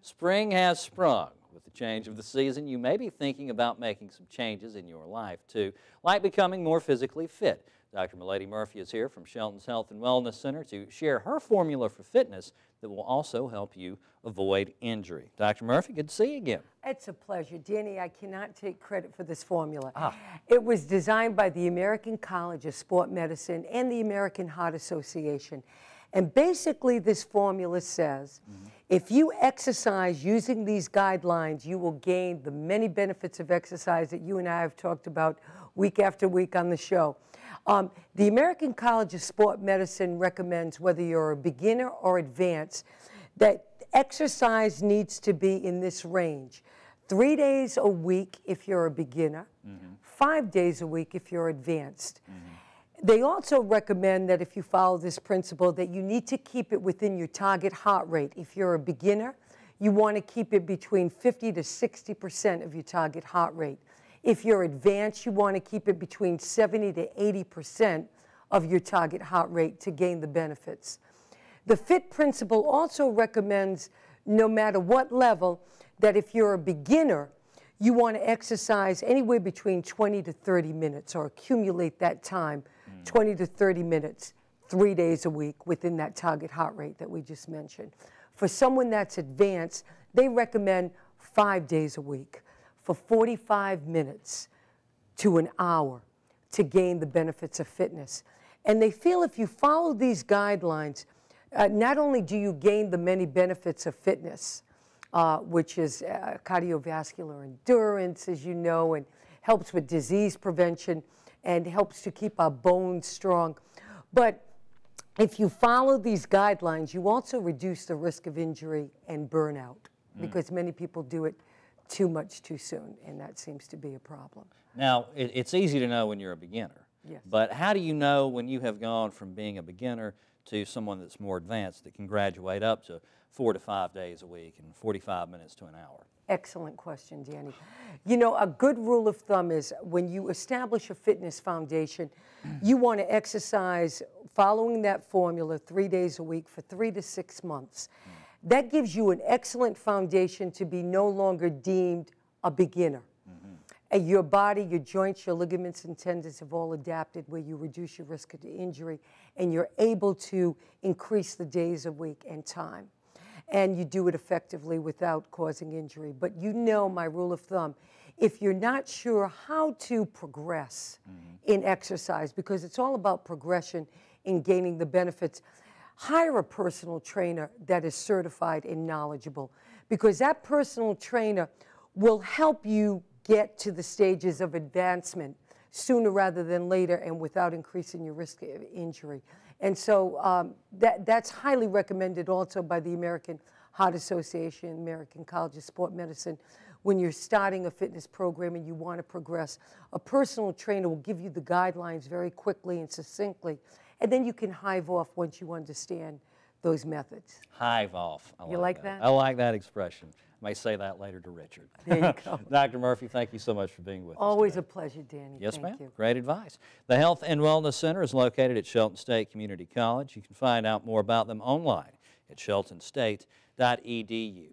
Spring has sprung. With the change of the season, you may be thinking about making some changes in your life, too, like becoming more physically fit. Dr. Milady Murphy is here from Shelton's Health and Wellness Center to share her formula for fitness that will also help you avoid injury. Dr. Murphy, good to see you again. It's a pleasure. Danny, I cannot take credit for this formula. It was designed by the American College of Sport Medicine and the American Heart Association. And basically this formula says, if you exercise using these guidelines, you will gain the many benefits of exercise that you and I have talked about week after week on the show. The American College of Sport Medicine recommends, whether you're a beginner or advanced, that exercise needs to be in this range. 3 days a week if you're a beginner, 5 days a week if you're advanced. They also recommend that if you follow this principle that you need to keep it within your target heart rate. If you're a beginner, you want to keep it between 50 to 60% of your target heart rate. If you're advanced, you want to keep it between 70 to 80% of your target heart rate to gain the benefits. The FIT principle also recommends, no matter what level, that if you're a beginner, you want to exercise anywhere between 20 to 30 minutes or accumulate that time, 20 to 30 minutes, 3 days a week within that target heart rate that we just mentioned. For someone that's advanced, they recommend 5 days a week for 45 minutes to an hour to gain the benefits of fitness. And they feel if you follow these guidelines, not only do you gain the many benefits of fitness, which is cardiovascular endurance, as you know, and helps with disease prevention and helps to keep our bones strong. But if you follow these guidelines, you also reduce the risk of injury and burnout because many people do it too much too soon, and that seems to be a problem. Now, it's easy to know when you're a beginner. Yes. But how do you know when you have gone from being a beginner to someone that's more advanced that can graduate up to 4 to 5 days a week and 45 minutes to an hour? Excellent question, Danny. You know, a good rule of thumb is when you establish a fitness foundation, you want to exercise following that formula 3 days a week for 3 to 6 months. That gives you an excellent foundation to be no longer deemed a beginner. And your body, your joints, your ligaments and tendons have all adapted where you reduce your risk of injury and you're able to increase the days a week and time. And you do it effectively without causing injury. But you know my rule of thumb, if you're not sure how to progress in exercise, because it's all about progression in gaining the benefits, hire a personal trainer that is certified and knowledgeable, because that personal trainer will help you get to the stages of advancement sooner rather than later and without increasing your risk of injury. And so that's highly recommended also by the American Heart Association, American College of Sport Medicine. When you're starting a fitness program and you want to progress, a personal trainer will give you the guidelines very quickly and succinctly, and then you can hive off once you understand those methods. Hive off. You like that? I like that expression. I may say that later to Richard. There you go. Dr. Murphy, thank you so much for being with us Always today. a pleasure, Danny. Yes, ma'am. Thank you. Great advice. The Health and Wellness Center is located at Shelton State Community College. You can find out more about them online at sheltonstate.edu.